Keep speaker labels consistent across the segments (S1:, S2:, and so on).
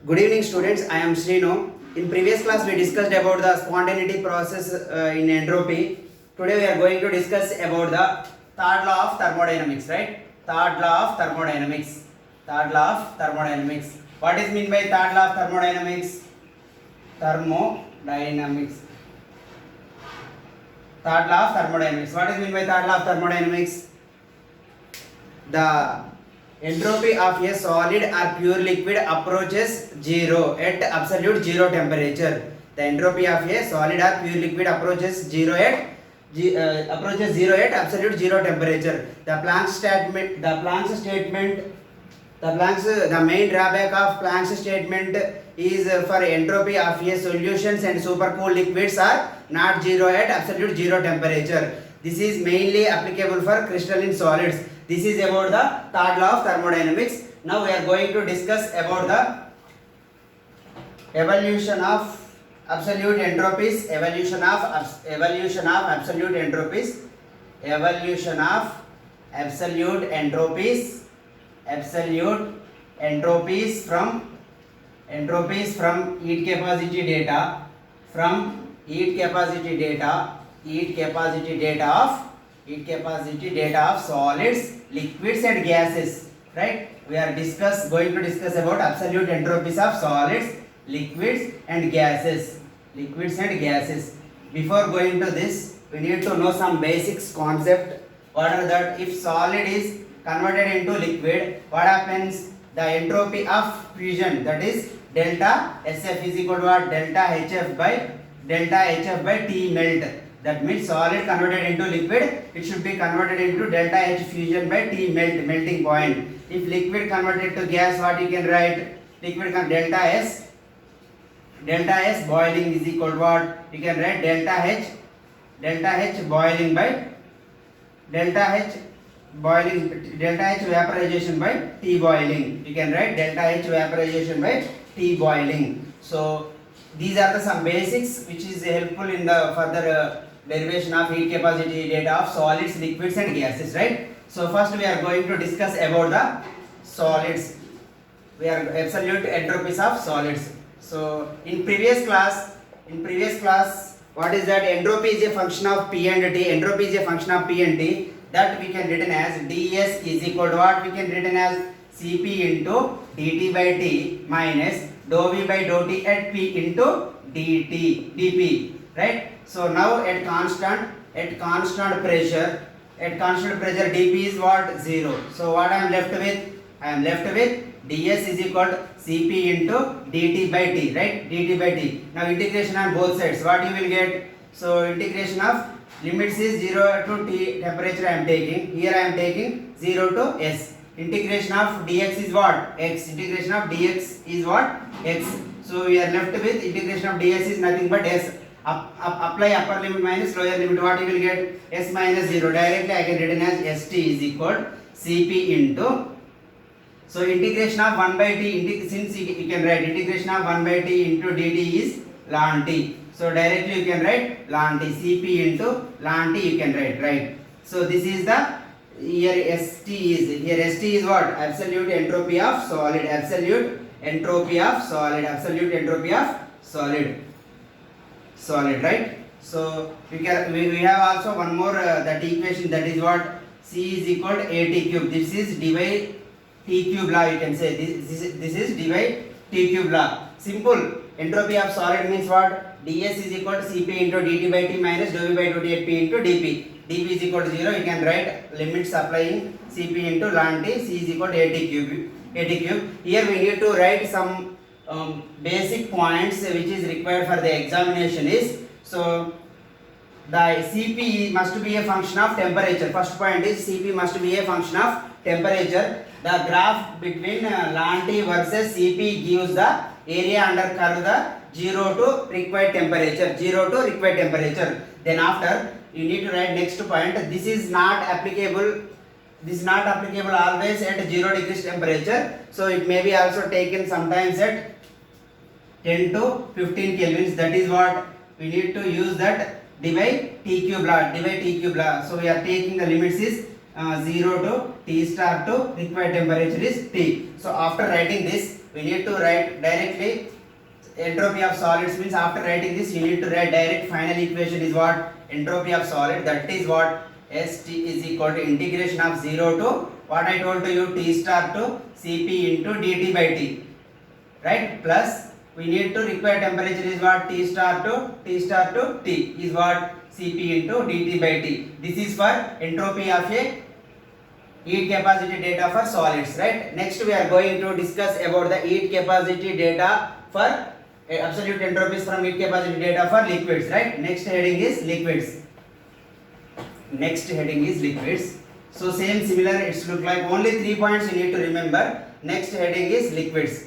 S1: Good evening, students. I am Srinu. In previous class, we discussed about the spontaneity process in entropy. Today, we are going to discuss about the third law of thermodynamics, right? Third law of thermodynamics. Third law of thermodynamics. What is meant by third law of thermodynamics? Thermodynamics. Third law of thermodynamics. What is meant by third law of thermodynamics? The entropy of a solid or pure liquid approaches zero at absolute zero temperature. The entropy of a solid or pure liquid approaches zero at absolute zero temperature. The main drawback of Planck's statement is for entropy of a solutions and supercooled liquids are not zero at absolute zero temperature. This is mainly applicable for crystalline solids. This is about the third law of thermodynamics. Now we are going to discuss about the evolution of absolute entropies. Evolution of absolute entropies. Evolution of absolute entropies. Absolute entropies from heat capacity data. From heat capacity data of solids, liquids and gases, right? We are going to discuss about absolute entropies of solids, liquids and gases. Before going to this, we need to know some basics concept. What are that? If solid is converted into liquid, what happens? The entropy of fusion, that is delta SF is equal to what? Delta HF by T melt. That means solid converted into liquid, it should be converted into delta H fusion by T melting point. If liquid converted to gas, what you can write? Delta S boiling is equal to what? You can write delta H boiling by delta H vaporization by T boiling. You can write delta H vaporization by T boiling. So these are some basics which is helpful in the further derivation of heat capacity data of solids, liquids and gases, right? So first we are going to discuss about the solids. We are absolute entropies of solids. So in previous class, what is that? Entropy is a function of P and T. Entropy is a function of P and T. That we can written as ds is equal to what? We can written as Cp into dt by T minus dou V by dou T at P into dp, right? So now at constant pressure dp is what? 0. So what I am left with? I am left with ds is equal to Cp into dt by T, right? dt by T. Now integration on both sides, what you will get? So integration of limits is 0 to T temperature I am taking. Here I am taking 0 to S. Integration of dx is what? X. Integration of dx is what? X. So we are left with integration of ds is nothing but S. Apply upper limit minus lower limit. What you will get? S minus 0. Directly I can written as St is equal Cp into. So integration of 1 by T. Since you can write integration of 1 by T into dt is ln T. So directly you can write ln T. Cp into ln T you can write, right? So this is the here St is what? Absolute entropy of solid. Absolute entropy of solid, right? So we have also one more that equation, that is what? C is equal to AT cube. This is d by T cube law, you can say. This is d by T cube law. Simple. Entropy of solid means what? ds is equal to Cp into dt by T minus dou V by dou T at P into dp. dp is equal to 0. You can write limits applying Cp into ln T. C is equal to AT cube. Here we need to write some basic points which is required for the examination is, so the Cp must be a function of temperature. First point is Cp must be a function of temperature. The graph between ln T versus Cp gives the area under curve the 0 to required temperature. Then after you need to write next point. This is not applicable always at 0 degrees temperature. So it may be also taken sometimes at 10 to 15 kelvins. That is what we need to use, that d by T cube law. So we are taking the limits is 0 to T star to required temperature is T. So after writing this, we need to write directly entropy of solids. Means after writing this you need to write direct final equation is what? Entropy of solid, that is what? ST is equal to integration of 0 to what I told to you, T star to Cp into dt by T, right? Plus we need to require temperature is what? T star to T is what? Cp into dt by T. This is for entropy of a heat capacity data for solids, right? Next we are going to discuss about the heat capacity data for absolute entropies from heat capacity data for liquids, right? Next heading is liquids. So same similar, it's look like only 3 points you need to remember. Next heading is liquids.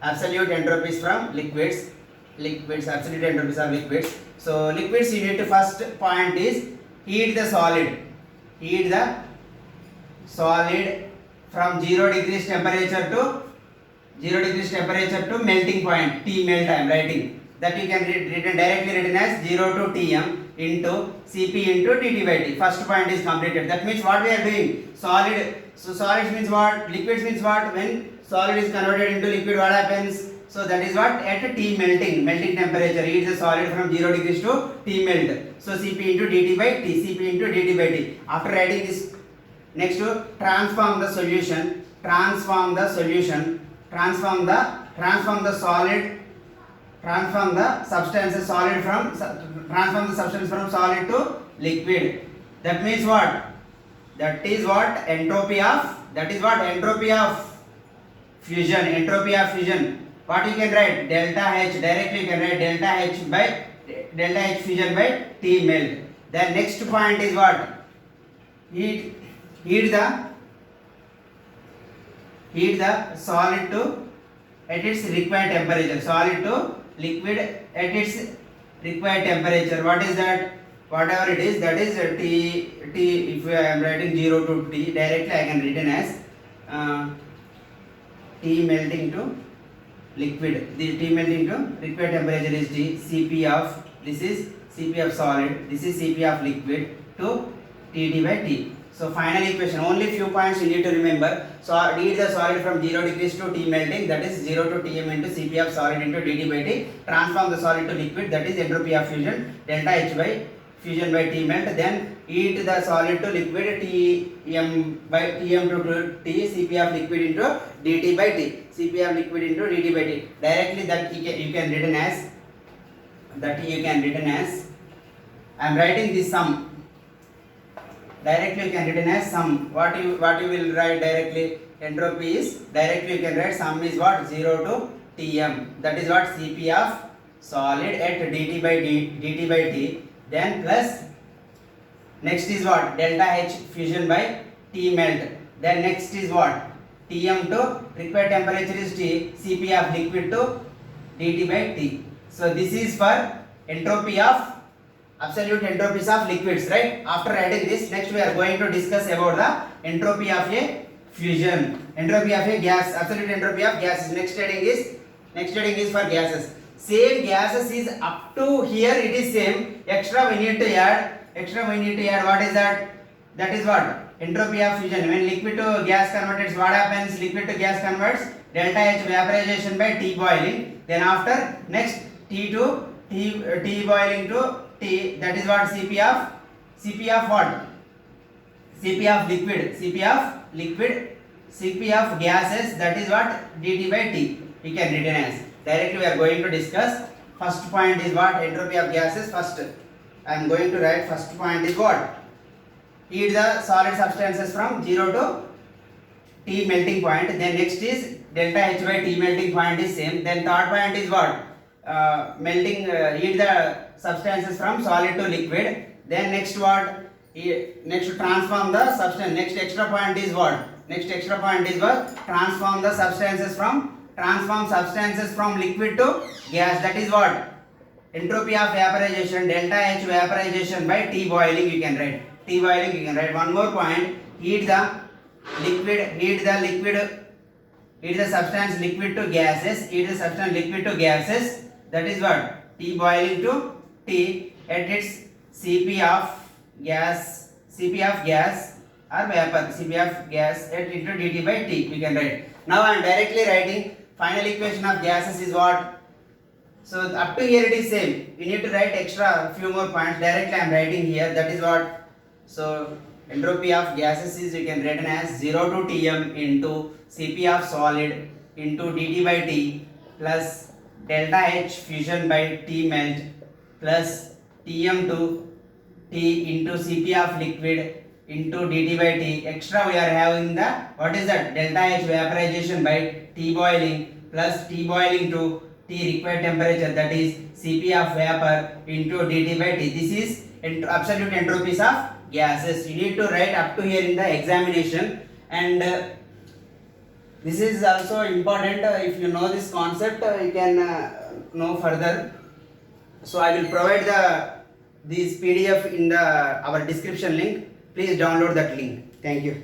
S1: Absolute entropies from liquids. Absolute entropies of liquids. So liquids you need to first point is heat the solid. Heat the solid from 0 degrees temperature to melting point, T melt I am writing. That you can directly written as 0 to Tm into Cp into dt by T. First point is completed. That means what we are doing? Solid. So solids means what? Liquids means what? When solid is converted into liquid, what happens? So that is what? At T melting temperature, heat the solid from 0 degrees to T melt. So Cp into dt by T. After writing this, next to transform the solution, transform the substance from solid to liquid. That means what? That is what? Entropy of fusion. What you can write? Delta H. Directly you can write delta H fusion by T melt. Then next point is what? Heat the solid to at its required temperature. Solid to liquid at its required temperature. What is that? Whatever it is, that is T. If I am writing 0 to T, directly I can written as T melting to liquid. The T melting to required temperature is T. Cp of, this is Cp of solid, this is Cp of liquid to dt by T. So final equation, only few points you need to remember. So heat the solid from 0 degrees to T melting, that is 0 to Tm into Cp of solid into dt by T. Transform the solid to liquid, that is entropy of fusion, delta H by fusion by T melt. Then heat the solid to liquid, Tm to T, Cp of liquid into dt by T. Cp of liquid into dt by T. Directly that you can written as, I am writing this sum. Directly you can written as sum. What you will write directly? Entropy is directly you can write sum is what? 0 to Tm. That is what? Cp of solid at dt by T. Then plus next is what? Delta H fusion by T melt. Then next is what? Tm to required temperature is T. Cp of liquid to dt by T. So this is for entropy of absolute entropies of liquids, right? After adding this, next we are going to discuss about the entropy of a fusion, entropy of a gas, absolute entropy of gases. Next heading is for gases. Same gases is up to here, it is same. Extra we need to add. What is that? That is what? Entropy of fusion. When liquid to gas converts, what happens? Liquid to gas converts delta H vaporization by T boiling. Then after next T boiling to T, that is what? Cp of what? Cp of gases, that is what? dt by T. We can written as. Directly we are going to discuss. First point is what? Entropy of gases. First I am going to write first point is what? Heat the solid substances from 0 to T melting point. Then next is delta H by T melting point is same. Then third point is what? Heat the substances from solid to liquid. Then next what? Next to transform the substance. Next extra point is what? Transform substances from liquid to gas. That is what? Entropy of vaporization, delta H vaporization by T boiling you can write. One more point. Heat the substance liquid to gases. That is what? T boiling to T at its Cp of gas or vapor, Cp of gas at into dt by T we can write. Now I am directly writing final equation of gases is what? So up to here it is same. You need to write extra few more points. Directly I am writing here. That is what. So entropy of gases is you can written as 0 to Tm into Cp of solid into dt by T plus delta H fusion by T melt plus Tm to T into Cp of liquid into dt by T. Extra we are having the what is that? Delta H vaporization by T boiling plus T boiling to T required temperature, that is Cp of vapor into dt by T. This is absolute entropies of gases. You need to write up to here in the examination, and this is also important. If you know this concept, you can know further. So I will provide this PDF in the our description link. Please download that link. Thank you.